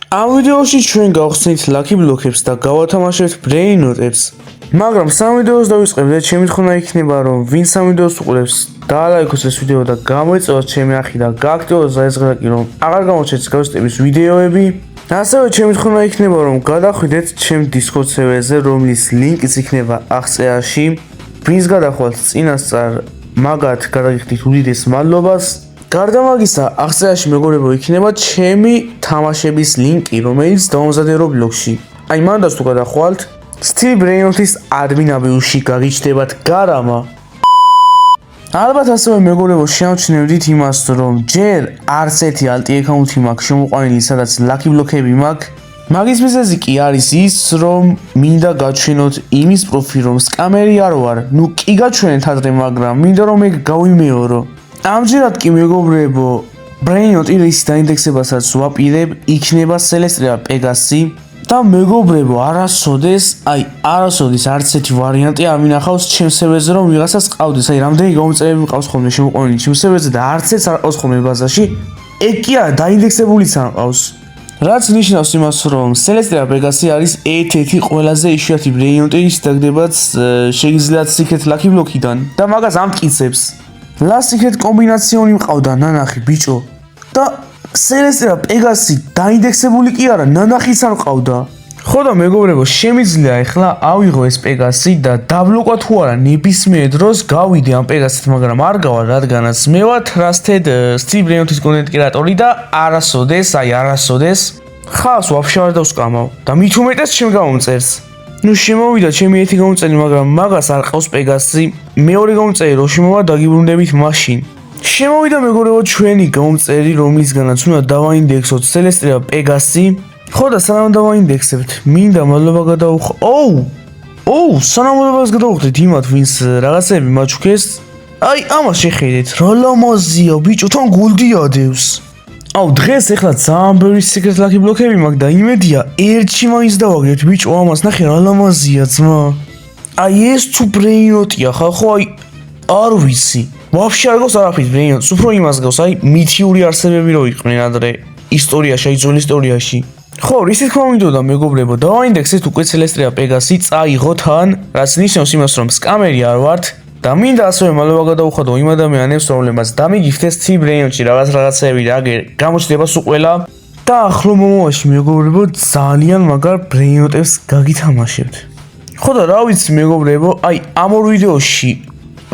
ამ ვიდეოში ჩვენ გავხსნით Lucky Block-ებს და გავათამაშებთ Brain Note-ებს. მაგრამ სამ ვიდეოს დავიწყებდეთ, ჩემი თხოვნა იქნება, რომ ვინც ამ ვიდეოს უყურებს, დაალაიქოს ეს ვიდეო და გამოეწევათ ჩემი არხი და გააქტიუროს ზაესღრაკი, რომ აღარ გამოჩნდეს გავსი ტიპის ვიდეოები. ასევე ჩემი თხოვნა იქნება, რომ გადახვიდეთ ჩემ Discord server-ზე, რომლის ლინკიც იქნება აღწერაში. ვინც გადახვალთ წინასწარ, მაგათ გადაგიხდით უდიდეს მადლობას. გარდა მაგისა, აღწერაში მეგობრებო იქნება ჩემი თამაშების ლინკი, რომელიც დავამზადე Roblox-ში. აი მანდაც თუ გადახვალთ, Steve Brain Note-ის ადმინ-აბიუსში გაგიჩნდებათ გარამა. ალბათ ასევე მეგობრებო შეამჩნევდით იმას, რომ ჯერ არც ერთი ალტი აკაუნთი მაქვს შემოყვანილი, სადაც Lucky Block-ები მაქვს. მაგის მიზეზი კი არის ის, რომ მინდა გაჩვენოთ იმის პროფილს, რომ სკამერი არ ვარ. ნუ კი გაჩვენეთ ადრე, მაგრამ მინდა რომ ეგ გავიმეორო. ამჯერად კი მეგობრებო, Brain Note-ის დაინდექსებასაც ვაპირებ, იქნება Celestia Pegasi და მეგობრებო, არასოდეს არც ერთი ვარიანტი არ მინახავს ჩემს სერვერზე, რომ ვიღაცას ყავდეს, რამდენი გამომწერები მყავს ხოლმე შემოყვანილი ჩემს სერვერზე და არც ერთს არ ყავს ხოლმე ბაზაში. ეგ კი არა, დაინდექსებულიც არ ყავს. რაც ნიშნავს იმას, რომ Celestia Pegasi არის ერთ-ერთი ყველაზე იშვიათი Brain Note, ის დაგდებათ შეგიძლიათ Secret Lucky Block-იდან და მაგას ამტკიცებს. Last Secret კომბინაციონი მყავდა ნანახი ბიჭო და Celestia Pegasi დაინდექსებული კი არა, ნანახიც არ მყავდა. ხო და მეგობრებო, შემიძლია ახლა ავიღო ეს Pegasi და დაბლოკვა თუ არა ნებისმიერ დროს გავიდე ამ Pegasi-ით, მაგრამ არ გავალ, რადგანაც მე ვარ Trusted Steve Brain Note-ის კონტენტ კრეატორი და არასოდეს ხავს ვაფშე არ დავსკამავ და მით უმეტეს ჩემ გამომწერს. ნუ შემოვიდა ჩემი ერთი გამომწერი, მაგრამ მაგას არ ყავს Pegasi. მეორე გამომწერი რო შემოვა დაგიბრუნდებით მაშინ. შემოვიდა მეგობრებო ჩვენი გამომწერი, რომლისგანაც უნდა დავაინდექსოთ Celestia Pegasi. ხო და სანამ დავაინდექსებთ, მინდა მადლობა გადაუხო. სანამ მადლობას გადაუხდით იმათ, ვინც რაღაცები მაჩუქეს. აი, ამას შეხედეთ, რა ლამაზია ბიჭო, თან გულდი ადევს. დღეს ახლა ძალიან ბევრი Secret Lucky Block-ები მაქვს და იმედია ერთში მაინც დავაგრებთ ბიჭო, ამას ნახე რა ლამაზია ძმა. აი ეს თუ Brain Note-ია ხალხო, არ ვიცი. ვაფშე არ გავს არაფრის Brain Note-ს, უფრო იმას გავს, მითიური არსებები რო იყვნენ ადრე ისტორიაში, ძველ ისტორიაში. ხო, ისი თქმა მინდოდა მეგობრებო, დავაინდექსეთ უკვე Celestia Pegasi, წაიღოთ ან, რაც ნიშნავს იმას, რომ სკამერი არ ვართ. და მინდა ასევე მადლობა გადაუხადო იმ ადამიანებს, რომლებმაც დამიგიფთეს Steve Brain Note-ში რაღაცეები და აგერ გამოჩნდება სულ ყველა და ახლო მომავალში მეგობრებო ძალიან მაგარ Brain Note-ებს გაგითამაშებთ. ხო და რა ვიცი მეგობრებო, ამ ორ ვიდეოში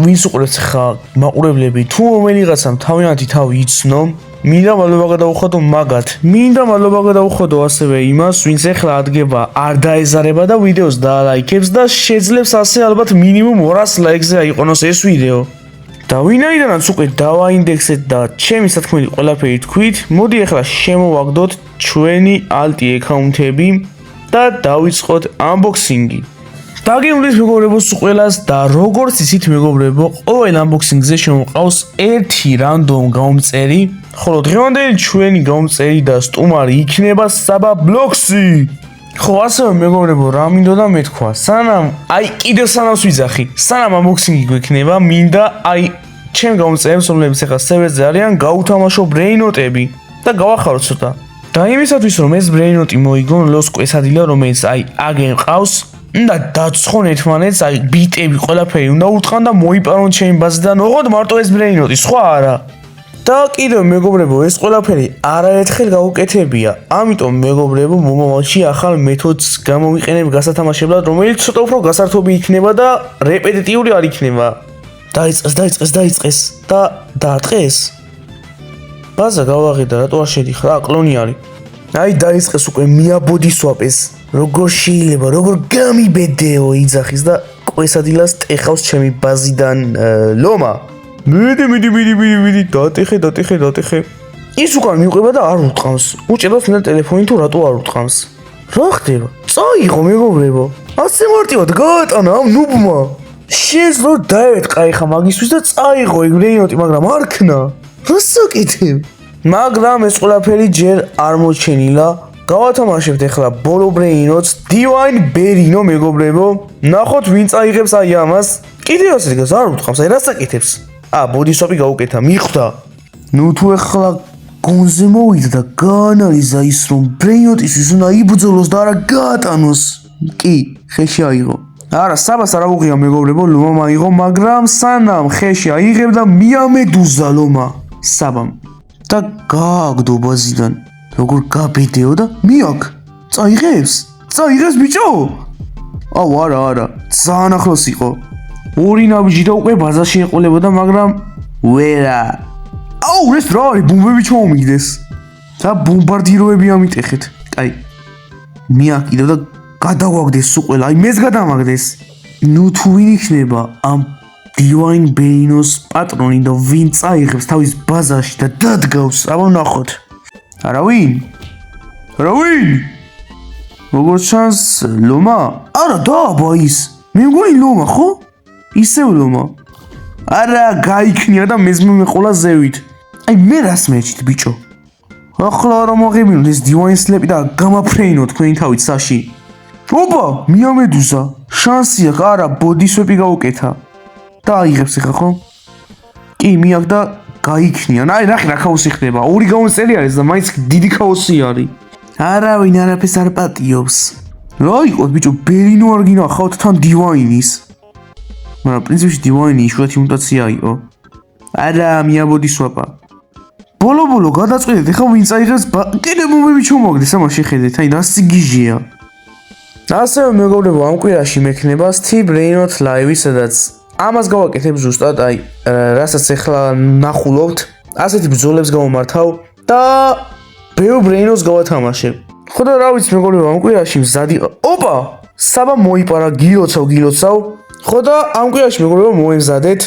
ვინც უყურებს ხა მაყურებლები, თუ რომელიღაცამ თავიანთი თავი იცნო, მინდა მადლობა გადაუხადო მაგათ. მინდა მადლობა გადაუხადო ასევე იმას, ვინც ახლა ადგება არ დაეზარება და ვიდეოს დაალაიქებს და შეძლებს ასე ალბათ მინიმუმ 200 ლაიქზე აიყონოს ეს ვიდეო. და ვინაიდანაც უკვე დავაინდექსეთ და ჩემი სათქმელი ყველაფერი თქვით, მოდი ახლა შემოვაგდოთ ჩვენი ალტი აკაუნთები და დავიწყოთ unboxing-ი. დაგემრით მეგობრებო სულ ყველას და როგორც იცით მეგობრებო, ყოველ unboxing-ზე შემოყავს ერთი random გამომწერი, ხოლო დღევანდელი ჩვენი გამომწერი და სტუმარი იქნება Saba Block-ი. ხო, ასევე მეგობრებო, რა მინდოდა მეთქვა, კიდევ სანამ ვიძახი, სანამ unboxing-ი გვექნება, მინდა ჩემ გამომწერებს, რომლებიც ახლა სერვერზე არიან, გაუთამაშო Brain Note-ები და გავახარო ცოტა. და იმისათვის, რომ ეს Brain Note მოიგონ, ლოსკო ეს ადგილი, რომელიც აგენ ყავს და დაცხონ ერთმანეთს, ბიტები ყველაფერი უნდა ურტყან და მოიპარონ ჩემი ბაზიდან, ოღონდ მარტო ეს Brain Note, სხვა არა. და კიდევ მეგობრებო, ეს ყველაფერი არაერთხელ გაუკეთებია. ამიტომ მეგობრებო, მომავალში ახალ მეთოდს გამოვიყენებ გასათამაშებლად, რომელიც ცოტა უფრო გასართობი იქნება და რეპეტიტიული არ იქნება. დაიწყეს და დაარტყეს. ბაზა გავაღედა, რატო არ შედიხარ? კლონი არის. დაიწყეს უკვე მიაბოდისვაპეს. როგორ შეიძლება, როგორ გამიბედეო იძახის და კვესადილას ტეხავს ჩემი ბაზიდან ლომა. მიდი, დატეხე. ის უკან მიყვება და არ ურტყამს. უჭირავს მე ტელეფონი თუ რატო არ ურტყამს. რა ხდება? წაიღო მეგობრებო. ასე მარტივად გაატანა ამ ნუბმა. შეძლო დაეთყა ეხა მაგისთვის და წაიღო ეგ Brain Note, მაგრამ არ ქნა. რა საკეთებ? მაგრამ ეს ყველაფერი ჯერ არ მოჩენილა. გავათამაშებთ ახლა ბოლო Brain Note-ს Divine Berino მეგობრებო. ნახოთ ვინ წაიღებს ამას. კიდევ ასე გას არ ურტყამს, რა საკეთებს? ბოდისვაპი გაუკეთა, მიხვდა. ნუ თუ ახლა გონზე მოვიდა და გაანალიზა ის რომ ბრეინოტისთვის უნდა იბრძოლოს და არა გაატანოს. კი, ხეში აიღო. არა, საბას არ აუღია მეგობრებო, ლომა მაიღო, მაგრამ სანამ ხეში აიღებდა მიამედუზა ლომა საბამ. და გააგდო ბაზიდან. როგორ გაბედეო და მიაკ. წაიღებს ბიჭო? აუ არა, ძალიან ახლოს იყო. ორი ნაბიჯი და უკვე ბაზაში ეყოლებოდა, მაგრამ ვერა. აუ, ეს რა არის? ბომბები ჩაომიგდეს. და ბომბარდიროები ამიტეხეთ. აი. მიაკიდო და გადაგვაგდეს სულ. აი, მეც გადამაგდეს. ნუ თუ ვინ იქნება ამ Divine Beinos პატრონი და ვინ წაიღებს თავის ბაზაში და დადგავს, აბა ნახოთ. არავინ? როგორც ჩანს, ლომა? არა, დააბა ის. მე მგონი ლომა, ხო? ისევ ლომა. არა, გაიქნია და მეზმე ყოლა ზევით. აი, მე რას მეჭით, ბიჭო? ახლა რა მოღებინოთ ეს Divine Slap და გამაფრეინო თქვენი თავით საში. ოპა, მიამედუზა. შანსი აქვს, არა, body swap-ი გავუკეთა. და აიღებს ახლა, ხო? კი, მიაკ და გაიქნია. აი, ნახე რა ქაოსი ხდება. ორი გამოსწელი არის და მაინც დიდი ქაოსი არის. არავინ არაფერს არ პატიობს. რა იყო ბიჭო, ბერინო არ გინახავთ თან Divine-ის. მაგრამ პრინციპში Divine-ი იშვიათი მუტაცია იყო. არა, მიაბოდი swap-ა. ბოლო გადაწყვეტეთ, ეხლა ვინ წაიღებს კიდე მომები ჩომოგდეს, ამას შეხედეთ, აი რას სიგიჟეა. ასევე მეგობრებო, ამ კვირაში მექნება Steve Brainot live-ი, სადაც ამას გავაკეთებ ზუსტად, აი, რასაც ეხლა ნახულობთ, ასეთი ბრძოლებს გავამართავ და ბევრ Brainot-ს გავათამაშებ. ხო და რა ვიცი მეგობრებო, ამ კვირაში მზადი. ოპა, საბა მოიპარა, გილოცავ. ხო და ამ კვირაში მეგობრებო, მოემზადეთ,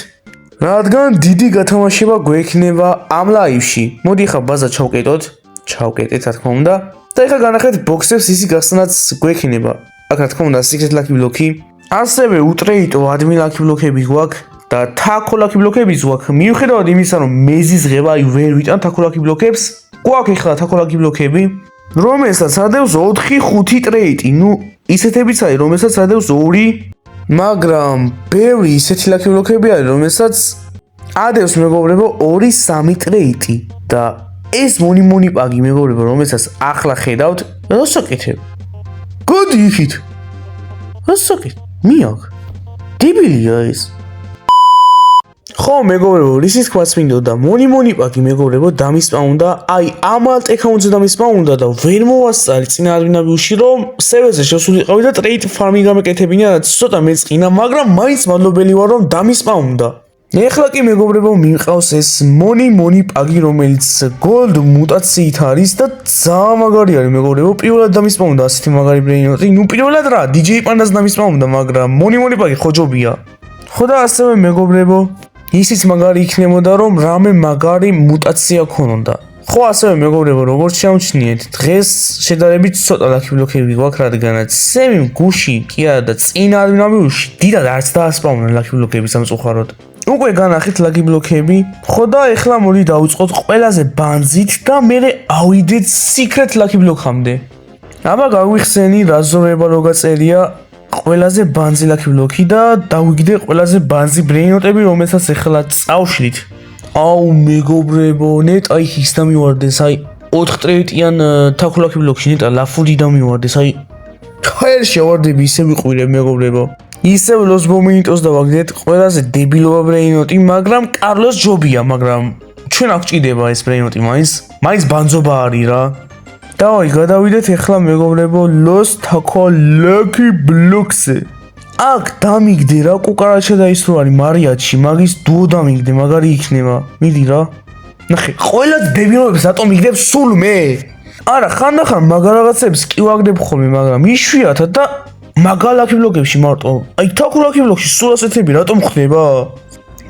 რადგან დიდი გათამაშება გვექნება ამ live-ში. მოდი ახლა ბაზა ჩავკეტეთ, რა თქმა უნდა. და ახლა განახეთ ბოქსებს ისი გასცანაც გვექნება. აქ რა თქმა უნდა, secret lucky block-ი. ასევე უტრეიტო admin lucky block-ები გვაქვს და taco lucky block-ებიც გვაქვს. მიუხედავად იმისა, რომ მეზის ღება, აი ვერ ვიტან taco lucky block-ებს, გვაქვს ახლა taco lucky block-ები, რომელსაც ადევს 4-5 ტრეიტი. ნუ ისეთებიც არის, რომელსაც ადევს 2, მაგრამ ბევრი ისეთი lucky block-ები არის, რომელსაც ადევს მეგობრებო 2-3 ტრეიტი და ეს მონი პაგი მეგობრებო, რომელსაც ახლა ხედავთ, რასაკეთებ? გოდი იქით. რასაკეთებ? მიაკ. დებილია ეს. ხო მეგობრებო, რისის თქვაც მინდოდა მონი პაგი მეგობრებო დამისპაუნდა, აი ამ alt account-ზე დამისპაუნდა და ვერ მოვასწარი წინა ადმინაბიუში, რომ სერვერზე შესულიყავი და trade farming გამეკეთებინა და ცოტა მეწყინა, მაგრამ მაინც მადლობელი ვარ რომ დამისპაუნდა. ეხლა კი მეგობრებო მიყავს ეს მონი პაგი, რომელიც gold მუტაციით არის და ძალიან მაგარი არის მეგობრებო. პირველად დამისპაუნდა ასეთი მაგარი ბრეინოტი. ნუ პირველად რა, DJ Panda-ს დამისპაუნდა, მაგრამ მონი პაგი ხოჯობია. ხო და ასევე მეგობრებო, ისიც მაგარი იქნებოდა, რომ რამე მაგარი მუტაცია ქონოდა. ხო, ასევე მეგობრებო, როგორც ჩამჩნიეთ, დღეს შედარებით ცოტა lucky block-ები გვაქვს, რადგანაც სემი გუში კი არა და წინა ადმინაბიუში დიდად არც დაასპაუნა lucky block-ები სამწუხაროდ. უკვე განახით lucky block-ები. ხო და ეხლა მოდი დავიწყოთ ყველაზე ბანძით და მერე ავიდეთ secret lucky block-ამდე. აბა გაგვიხსენი რა ზორება რო გაწერია ყველაზე ბანძი lucky block-ი და დავიგდე ყველაზე ბანძი ბრეინოტები, რომელსაც ეხლა წავშლით. აუ მეგობრებო, ნეტა ის დამივარდეს, აი 4 ტრეიტიან taco lucky block-ში ნეტა ლაფუდი დამივარდეს, აი ხერ შევარდები, ისე ვიყვირებ მეგობრებო. ისევ Los Bominitos დავაგდეთ ყველაზე დებილობა ბრეინოტი, მაგრამ კარლოს ჯობია, მაგრამ ჩვენ აქ ჭიდება ეს ბრეინოტი მაინც ბანძობა არის რა. დავაი გადავიდეთ ეხლა მეგობრებო Los Taco Lucky Blocks-ზე. აქ დამიგდე რა კუკარაჩა და ის რო არის მარიაჩი, მაგის დუო დამიგდე, მაგარი იქნება. მიდი რა. ნახე, ყველა დებილობებს რატომ მიგდებ სულ მე? არა, ხანდახან მაგარ რაღაცებს კი ვაგდებ ხოლმე, მაგრამ იშვიათად და მაგალ lucky block-ებში მარტო. აი taco lucky block-ში სულ ასეთები რატომ ხდება?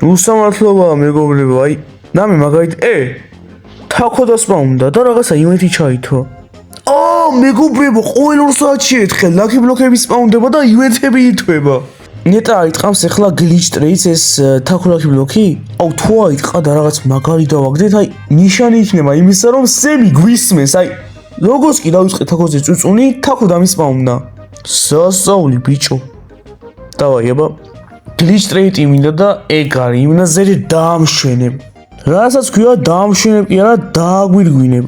უსამართლობაა მეგობრებო, აი ნამე მაგალითად taco დასპაუნდა და რაღაცა ივენთი ჩაითო. მეგობრებო, ყოველ 2 საათში ერთხელ lucky block-ები სპაუნდება და ივენთები ითვება. ნეტა აიტყამს ახლა glitch trades ეს taco lucky block-ი? აუ თუ აიტყა და რაღაც მაგარი დავაგდეთ, აი ნიშანი იქნება იმისა, რომ სემი გვისმენს, აი როგორც კი დავიწყე taco-ზე წუწუნი, taco დამისპაუნდა. სასწაული ბიჭო. დავაი აბა glitch trade მინდა და ეგ არის, იმნაზერი დაამშვენებ. რასაც ქვია დაამშვენებ კი არა დააგვირგვინებ.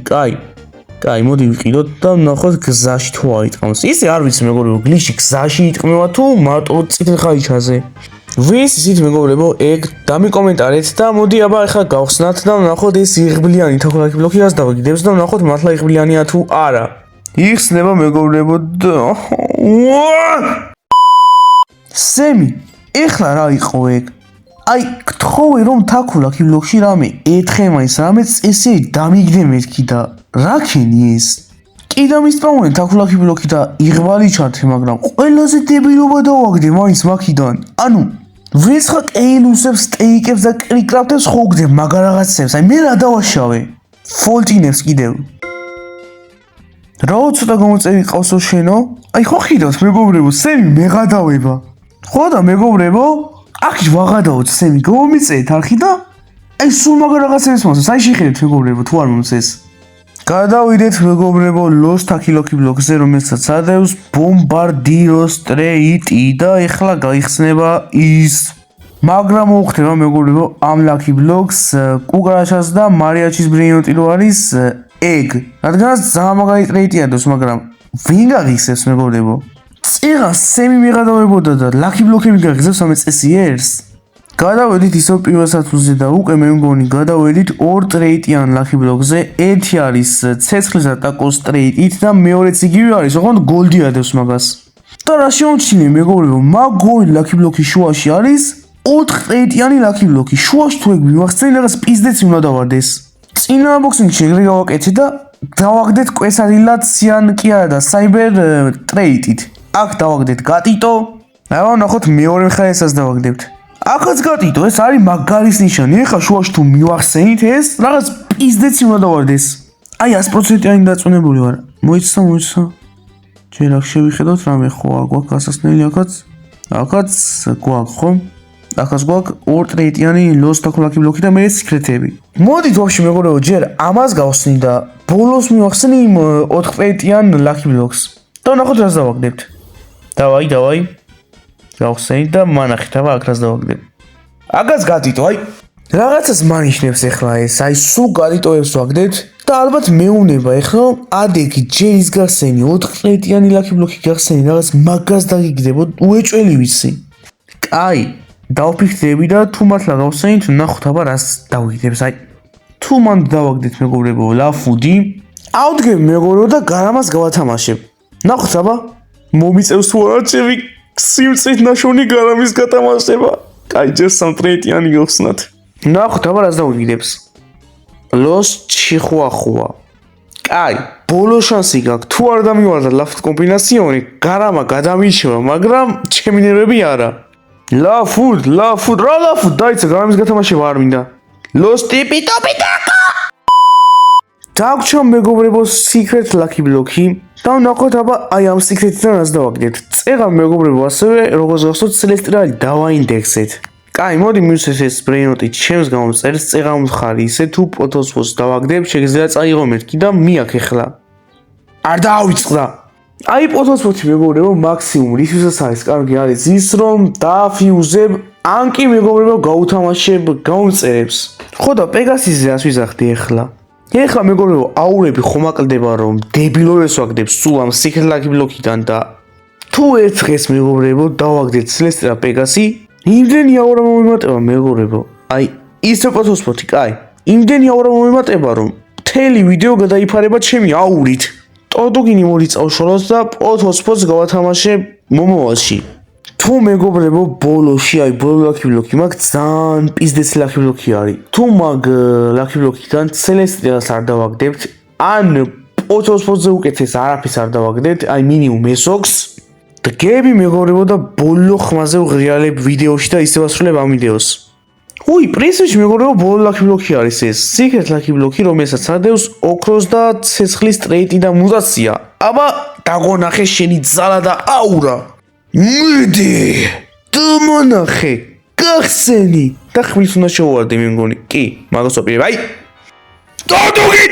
კაი, მოდი ვიყიდოთ და ვნახოთ გზაში თუ აიტყმოს. ისე არ ვიცი მეგობრებო, გლიჩი გზაში იტყმევა თუ მარტო წითელ ხალიჩაზე. ვის ისით მეგობრებო, ეგ დამიკომენტარეთ და მოდი აბა ახლა გავხსნათ და ვნახოთ ეს იღბლიანი თაქულაკი ბლოკი რას დავაგიდებს და ვნახოთ მართლა იღბლიანია თუ არა. იხსნება მეგობრებო და სემი, ეხლა რა იყო ეგ? აი, გთხოვე რომ თაქულაკი ბლოკში რამე ეთხემაის რამე წესი დამიგდე მეთქი და რა ქენი ეს? კიდე მისწავლენ თაქულაკი ბლოკი და იღბალი ჩართე, მაგრამ ყველაზე დებილობა დავაგდე მაინც მაქიდან. ანუ ვინც ხა კეილუსებს, სტეიკებს და კრიკრაფტებს ხოგდე მაგარ რაღაცებს. აი მე რა დავაშავე? ფოლტინებს კიდევ. რა ცოტა გამოწევი ყავსო შენო? აი ხო ხიდავთ მეგობრებო, სემი მეღადავება. ხო და მეგობრებო, აქ ვაღადაოთ სემი, გამომიწევით არხი და აი სულ მაგარ რაღაცებს მოსწევს. აი შეხედეთ მეგობრებო, თუ არ მომწეს. გადავიდეთ მეგობრებო ლოს თაქილოკი ბლოკზე, რომელსაც ადევს ბომბარდიროს ტრეიტი და ეხლა გაიხსნება ის. მაგრამ მოხდება მეგობრებო ამ ლაკი ბლოკს კუკარაშას და მარიაჩის ბრეინოტი რო არის ეგ. რადგანაც ძალიან მაგარი ტრეიტი ადევს, მაგრამ ვინ გაღიხსებს მეგობრებო? წიღას სემი მიღადავებოდა და ლაკი ბლოკები გაღიზებს ამ წესიერს. გადავედით ისო პირველ სათულზე და უკვე მე მგონი გადავედით ორ ტრეიტიან ლაკი ბლოკზე. ერთი არის ცეცხლის და ტაკოს ტრეიტით და მეორეც იგივე არის, ოღონდ გოლდი ადევს მაგას. და რა შემოჩინე მეგობრებო, მაგ ორი ლაკი ბლოკის შუაში არის 4 ტრეიტიანი ლაკი ბლოკი. შუაში თუ ეგ მივახსენე რაღაც პიზდეცი უნდა დავარდეს. წინა unboxing-ში ეგრე გავაკეთე და დავაგდეთ კვესარილაციან კი არა და საიბერ ტრეიტით. აქ დავაგდეთ გატიტო. აბა ნახოთ მეორე მხარესაც დავაგდებთ. აქაც გატიტო, ეს არის მაგარის ნიშანი. ეხლა შუაში თუ მივახსენით ეს რაღაც პიზდეცი უნდა დავარდეს. აი 100%-იანი დაწუნებული ვარ. მოიცა. ჯერ აქ შევიხედოთ რამე ხო არ გვაქვს გასასწრელი აქაც გვაქვს ხო? ახაც გვაქვს ორ ტრეიტიანი ლოს თაქულაკი ბლოკი და მე სიკრეტები. მოდით ვაფშე მეგობრებო, ჯერ ამას გავხსნი და ბოლოს მივახსენი იმ 4 ტრეიტიან ლაკი ბლოკს. და ნახოთ რას დავაგდებთ. დავაი. გავხსენით და მანახეთ აბა აქ რას დავაგდებ. აგაც გატიტო, აი რაღაცას მანიშნებს ეხლა ეს. აი სულ გატიტოებს ვაგდებთ და ალბათ მეუნება ეხლა ადეგი ჯერის გახსენი 4 ტრეიტიანი ლაკი ბლოკი გახსენი რაღაც მაგას დაგიგდებოდ უეჭველი ვიცი. კაი, დავფიქრდები და თუ მართლა გავხსენით, ნახოთ აბა რას დავიგდებს. აი თუ მან დავაგდეთ მეგობრებო ლაფუდი, ავდგებ მეგობრებო და გარამას გავათამაშებ. ნახოთ აბა მომიწევს თუ არა ჩემი სიმწით ნაშოვნი გარამის გათამაშება. კაი, ჯერ 3 ტრეიტიანი გავხსნათ. ნახოთ აბა რას დავიგდებს. ლოს ჩიხუახუა. კაი, ბოლო შანსი გაქვს. თუ არ დამივარდა ლაფთ კომბინაციონი, გარამა გადამიჩება, მაგრამ ჩემი ნერვები არა. ლაფუდ, რა ლაფუდ, დაიცა გარამის გათამაშება არ მინდა. ლოს ტიპი ტოპიტაკო. დაგვრჩა მეგობრებო სიკრეტ ლაკი ბლოკი და ნახოთ აბა აი ამ სიკრეტიდან რას დავაგდეთ. წეღა მეგობრებო ასევე როგორც გახსოვთ ცელესტრალი დავაინდექსეთ. კაი, მოდი მივცეს ეს ბრეინოტი ჩემს გამომწერს, წეღა მხარი ისე თუ ფოტოსფოს დავაგდებ, შეგიძლია წაიღო მეთქი და მიაქ ეხლა. არ დაავიწყდა. აი ფოტოსფოთი მეგობრებო მაქსიმუმ რისთვისაც არის კარგი არის ის რომ დააფიუზებ ან კი მეგობრებო გაუთამაშებ გამომწერებს. ხო და პეგასისზე რას ვიზახდი ეხლა? ეხლა მეგობრებო აურები ხომ აკლდება რომ დებილოვეს ვაგდებს სულ ამ სიკრეტ ლაკი ბლოკიდან და თუ ერთ დღეს მეგობრებო დავაგდეთ სელესტრა პეგასი, იმდენი აურა მომემატება მეგობრებო. აი ისე ფოტოსფოთი, კაი, იმდენი აურა მომემატება რომ მთელი ვიდეო გადაიფარება ჩემი აურით. ტოდუგინი მოლიწავშოროს და ფოტოსფოთს გავათამაშე მომავალში. თუ მეგობრებო ბოლოში აი ბოლო ლაკი ბლოკი მაგ ძალიან პიზდეცი ლაკი ბლოკი არის. თუ მაგ ლაკი ბლოკიდან ცელესტრიას არ დავაგდებთ, ან ფოტოსფოთზე უკეთეს არაფერს არ დავაგდებთ, აი მინიმუმ ესოქს. დგები მეგობრებო და ბოლო ხმაზე ვღიალებ ვიდეოში და ისე ვასრულებ ამ ვიდეოს. უი, პრინციპში მეგობრებო ბოლო ლაკი ბლოკი არის ეს. სიკრეტ ლაკი ბლოკი, რომელსაც ადევს ოქროს და ცეცხლის ტრეიტი და მუტაცია. აბა დაგონახე შენი ძალა და აურა. მიდი დამონახე გახსენი და ხმის უნდა შევარდე მე მგონი. კი, მაგას ვაპირებ. აი ტოდუგი